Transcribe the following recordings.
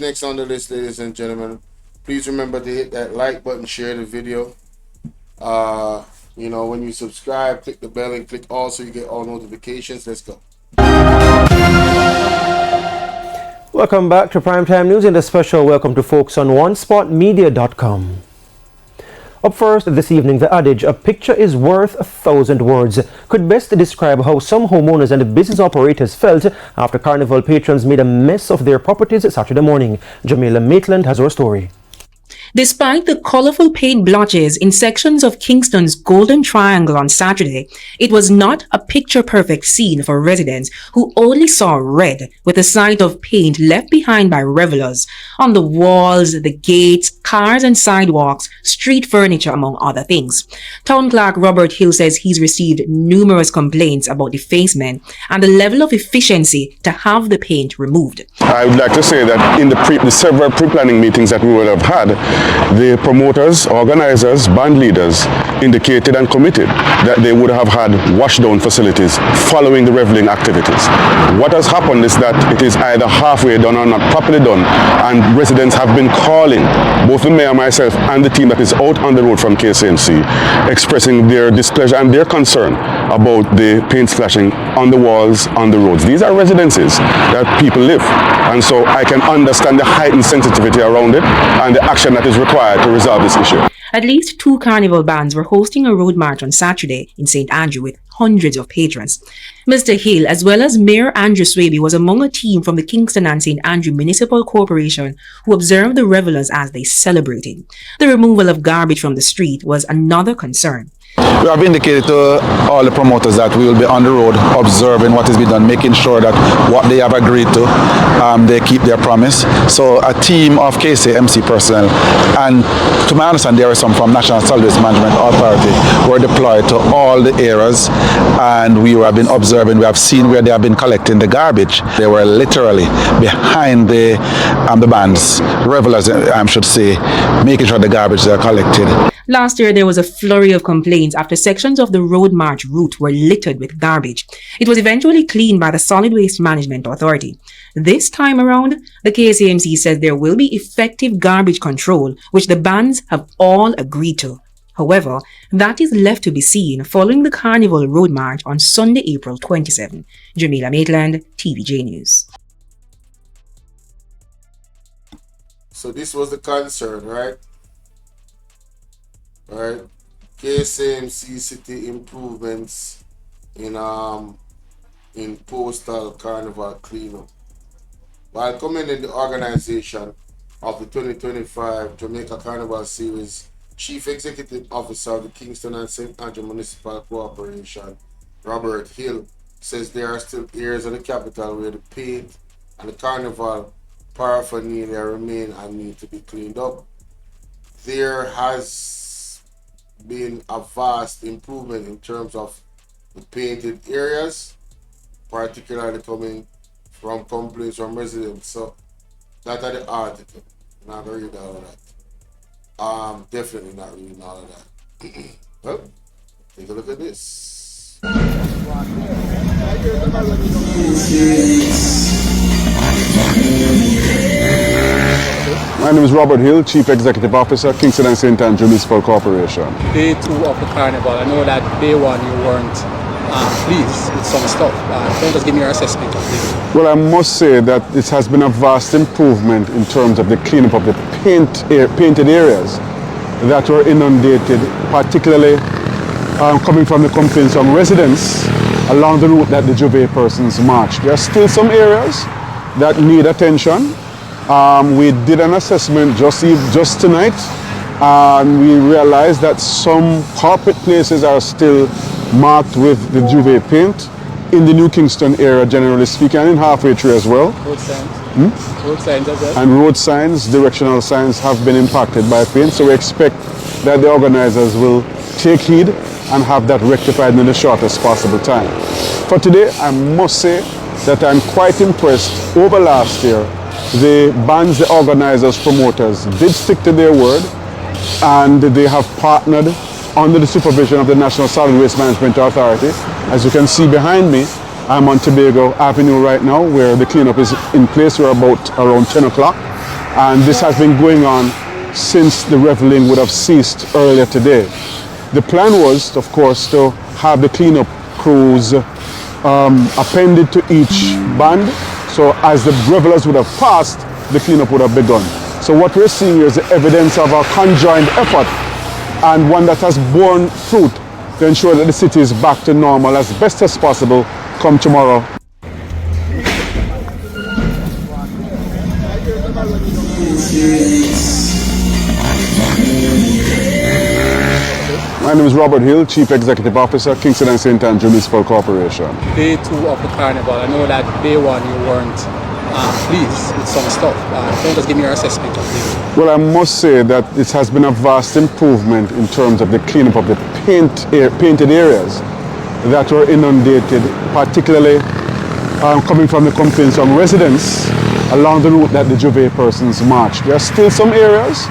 next on the list, ladies and gentlemen. Please remember to hit that like button, share the video. When you subscribe, click the bell and click all so you get all notifications. Let's go. Welcome back to Primetime News and a special welcome to folks on OneSpotMedia.com. Up first this evening, the adage, a picture is worth 1,000 words, could best describe how some homeowners and business operators felt after Carnival patrons made a mess of their properties Saturday morning. Jamila Maitland has our story. Despite the colorful paint blotches in sections of Kingston's Golden Triangle on Saturday, it was not a picture-perfect scene for residents who only saw red with the sight of paint left behind by revelers on the walls, the gates, cars and sidewalks, street furniture, among other things. Town Clerk Robert Hill says he's received numerous complaints about defacement and the level of efficiency to have the paint removed. I would like to say that in the several pre-planning meetings that we would have had, the promoters, organizers, band leaders indicated and committed that they would have had washdown facilities following the reveling activities. What has happened is that it is either halfway done or not properly done, and residents have been calling, both the mayor, myself, and the team that is out on the road from Ksamc, expressing their displeasure and their concern about the paint splashing on the walls, on the roads. These are residences that people live, and so I can understand the heightened sensitivity around it and the action that is required to resolve this issue. At least 2 carnival bands were hosting a road march on Saturday in St. Andrew with hundreds of patrons. Mr. Hill, as well as Mayor Andrew Swaby, was among a team from the Kingston and St. Andrew Municipal Corporation who observed the revelers as they celebrated. The removal of garbage from the street was another concern. We have indicated to all the promoters that we will be on the road observing what is being done, making sure that what they have agreed to, they keep their promise. So a team of Ksamc personnel, and to my understanding there are some from National Solid Waste Management Authority, were deployed to all the areas, and we have been observing, we have seen where they have been collecting the garbage. They were literally behind the bands, revelers I should say, making sure the garbage are collected. Last year, there was a flurry of complaints after sections of the road march route were littered with garbage. It was eventually cleaned by the Solid Waste Management Authority. This time around, the Ksamc says there will be effective garbage control, which the bands have all agreed to. However, that is left to be seen following the Carnival Road March on Sunday, April 27. Jamila Maitland, TVJ News. So this was the concern, right? Right, Ksamc city improvements in postal carnival cleanup. While commending the organization of the 2025 Jamaica Carnival Series, Chief Executive Officer of the Kingston and St. Andrew Municipal Corporation, Robert Hill, says there are still areas of the capital where the paint and the carnival paraphernalia remain and need to be cleaned up. There has been a vast improvement in terms of the painted areas, particularly coming from complaints from residents. So that are the article. Not gonna read all of that. Definitely not reading all of that. Well, take a look at this. My name is Robert Hill, Chief Executive Officer, Kingston and St. Andrew Municipal Corporation. Day 2 of the carnival, I know that day 1 you weren't pleased with some stuff. Can you just give me your assessment of it? Well, I must say that it has been a vast improvement in terms of the cleanup of the painted areas that were inundated, particularly coming from the complaints from residents along the route that the Juve persons marched. There are still some areas that need attention. We did an assessment just tonight, and we realized that some corporate places are still marked with the Juve paint in the New Kingston area, generally speaking, and in halfway through as well. Road signs. Road signs as well. And road signs, directional signs have been impacted by paint, so we expect that the organizers will take heed and have that rectified in the shortest possible time. For today, I must say that I'm quite impressed. Over last year, the bands, the organizers, promoters did stick to their word, and they have partnered under the supervision of the National Solid Waste Management Authority. As you can see behind me, I'm on Tobago Avenue right now, where the cleanup is in place. We're about around 10 o'clock. and this has been going on since the reveling would have ceased earlier today. The plan was, of course, to have the cleanup crews appended to each band, so as the revelers would have passed, the cleanup would have begun. So what we're seeing here is the evidence of a conjoined effort, and one that has borne fruit to ensure that the city is back to normal as best as possible come tomorrow. My name is Robert Hill, Chief Executive Officer, Kingston and St. Andrew Municipal Corporation. Day 2 of the carnival, I know that day 1 you weren't pleased with some stuff. Can you just give me your assessment of it? Well, I must say that it has been a vast improvement in terms of the cleanup of the painted areas that were inundated, particularly coming from the complaints from residents along the route that the Juve persons marched. There are still some areas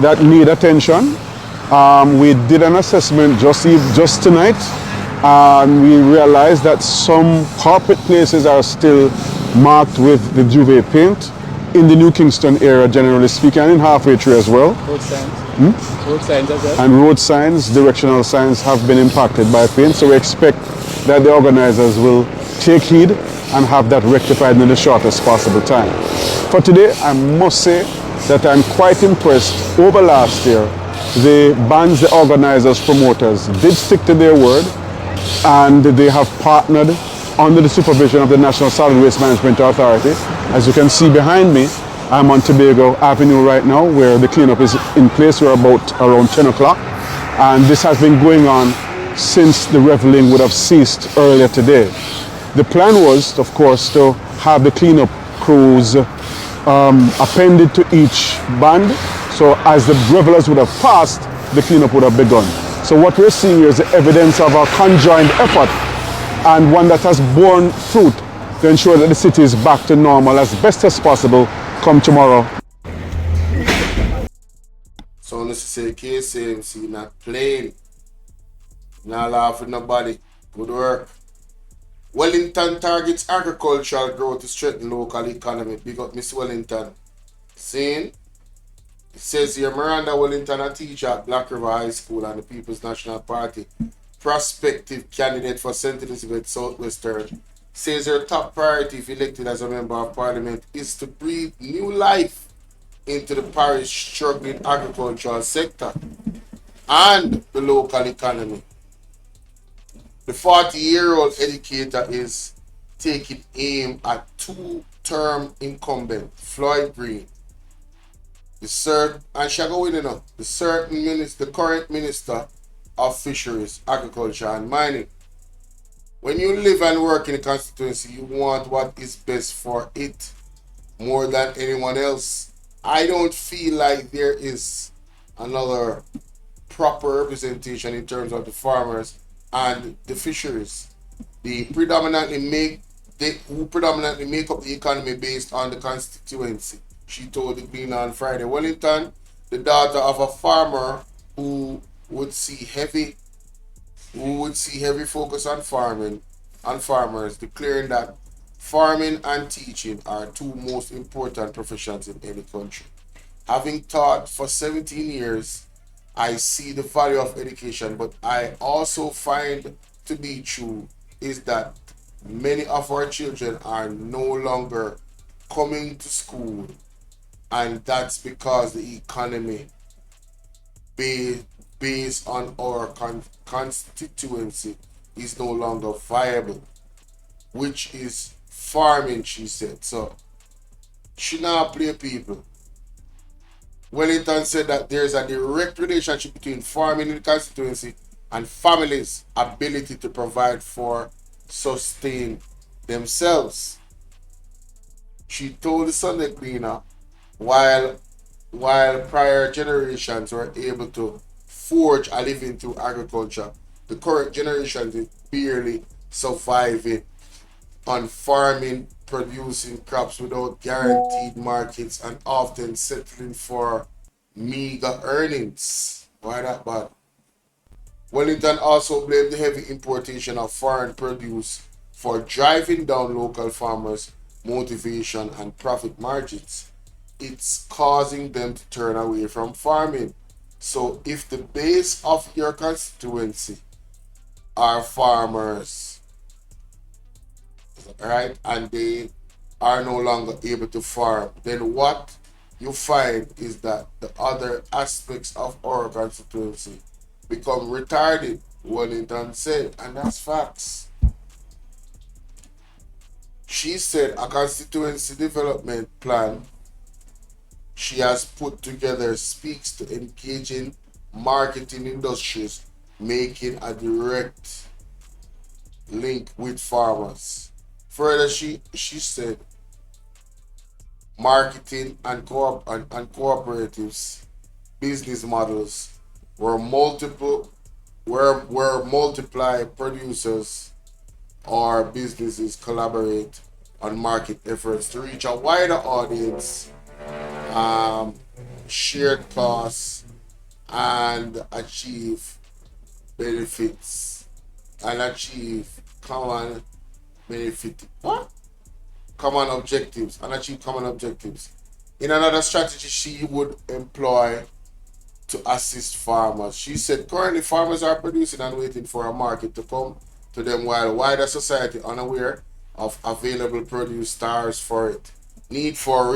that need attention. We did an assessment just tonight, and we realized that some corporate places are still marked with the Juve paint in the New Kingston area, generally speaking, and in Halfway Tree as well. Road signs. Road signs as well. And road signs, directional signs have been impacted by paint, so we expect that the organizers will take heed and have that rectified in the shortest possible time. For today, I must say that I'm quite impressed. Over last year, the bands, the organizers, promoters did stick to their word, and they have partnered under the supervision of the National Solid Waste Management Authority. As you can see behind me, I'm on Tobago Avenue right now, where the cleanup is in place. We're about around 10 o'clock, and this has been going on since the reveling would have ceased earlier today. The plan was, of course, to have the cleanup crews appended to each band, so as the revelers would have passed, the cleanup would have begun. So what we're seeing here is the evidence of a conjoined effort, and one that has borne fruit to ensure that the city is back to normal as best as possible come tomorrow. So let's say Ksamc not playing, not laugh with nobody. Good work. Wellington targets agricultural growth to strengthen local economy. Big up Miss Wellington. Seeing? It says here, Miranda Wellington, a teacher at Black River High School and the People's National Party, prospective candidate for St. Elizabeth Southwestern, says her top priority if elected as a member of parliament is to breathe new life into the parish struggling agricultural sector and the local economy. The 40-year-old educator is taking aim at two-term incumbent Floyd Green. The current minister of Fisheries, Agriculture and Mining. When you live and work in a constituency, you want what is best for it more than anyone else. I don't feel like there is another proper representation in terms of the farmers and the fisheries. Who predominantly make up the economy based on the constituency, she told the Gleaner on Friday. Wellington, the daughter of a farmer who would see heavy focus on farmers, declaring that farming and teaching are two most important professions in any country. Having taught for 17 years, I see the value of education, but I also find to be true is that many of our children are no longer coming to school, and that's because the economy based on our constituency is no longer viable, which is farming, she said. So she not play people. Wellington said that there's a direct relationship between farming in the constituency and families' ability to provide for, sustain themselves. She told the Sunday Cleaner, while prior generations were able to forge a living through agriculture, the current generation is barely surviving on farming, producing crops without guaranteed markets and often settling for meager earnings. Why that bad? Wellington also blamed the heavy importation of foreign produce for driving down local farmers' motivation and profit margins. it's causing them to turn away from farming. So if the base of your constituency are farmers, right, and they are no longer able to farm, then what you find is that the other aspects of our constituency become retarded. Wellington said, and that's facts. She said a constituency development plan she has put together speaks to engaging marketing industries, making a direct link with farmers. Further, she said marketing and cooperatives business models where multiply producers or businesses collaborate on market efforts to reach a wider audience, shared costs, and achieve benefits and achieve common benefit. What? Common objectives and achieve common objectives. In another strategy she would employ to assist farmers, she said currently farmers are producing and waiting for a market to come to them while wider society unaware of available produce starves for it. Need for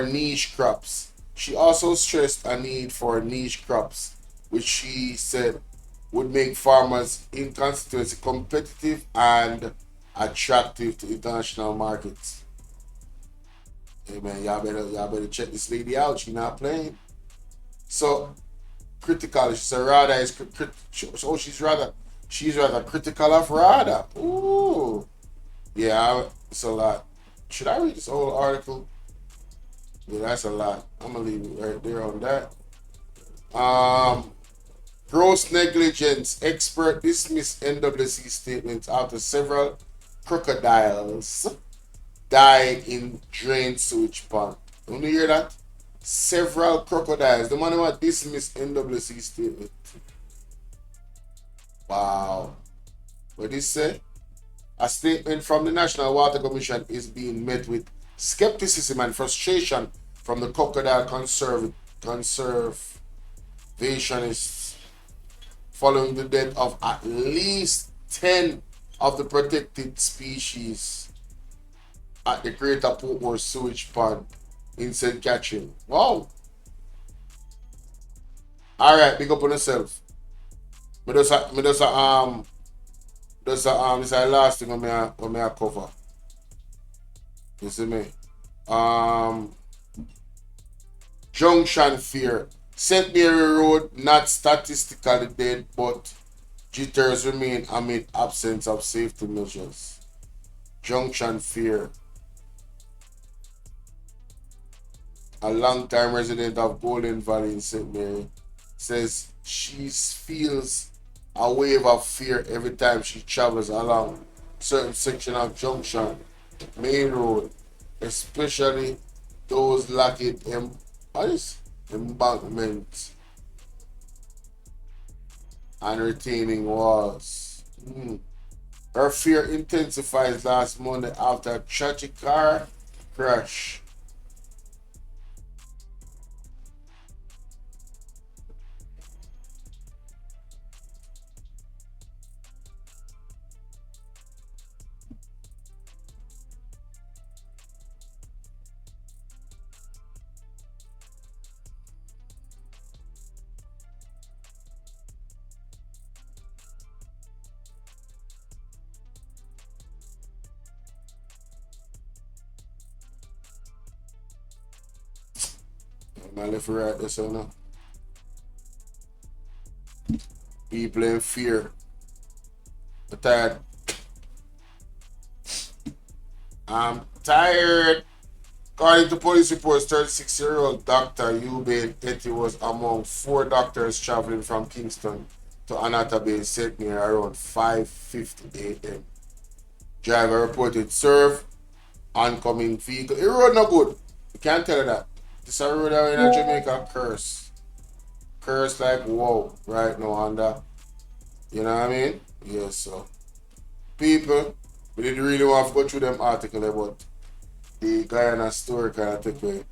niche crops. She also stressed a need for niche crops, which she said would make farmers in constituency competitive and attractive to international markets. Hey man, y'all better check this lady out. She not playing. So critical. She said Rada is so she's rather critical of Rada. Ooh, yeah, it's a lot. Should I read this whole article? Yeah, that's a lot. I'm gonna leave it right there on that. Gross negligence. Expert dismiss NWC statements after several crocodiles died in drained sewage pond. Don't you hear that? Several crocodiles. The man who dismissed NWC statement. Wow. What did he say? A statement from the National Water Commission is being met with skepticism and frustration from the crocodile conservationists following the death of at least 10 of the protected species at the Greater Portmore sewage pond in St. Catherine. Wow. Alright, big up on yourself. This is the last thing on my cover. You see me? Junction fear. St. Mary Road not statistically dead, but jitters remain amid absence of safety measures. Junction fear. A long-time resident of Golden Valley in St. Mary says she feels a wave of fear every time she travels along certain section of Junction Main Road, especially those lacking embankments and retaining walls. Her fear intensifies last Monday after a tragic car crash. My left right there, so now. People in fear. I'm tired. According to police reports, 36-year-old Dr. Eubain Etty was among 4 doctors traveling from Kingston to Anata Bay, St. Mary around 5:50 a.m. Driver reported serve oncoming vehicle. The road no good. You can't tell her that. This a road out in Jamaica curse. Curse like whoa right now on that. You know what I mean? Yes, so people, we didn't really want to go through them article but the Guyana story kind of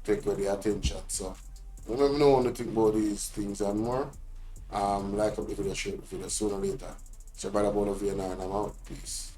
take away the attention. So I don't know what to think about these things and more. Like up the video, share the video sooner or later. So brother Bolo and I'm out. Peace.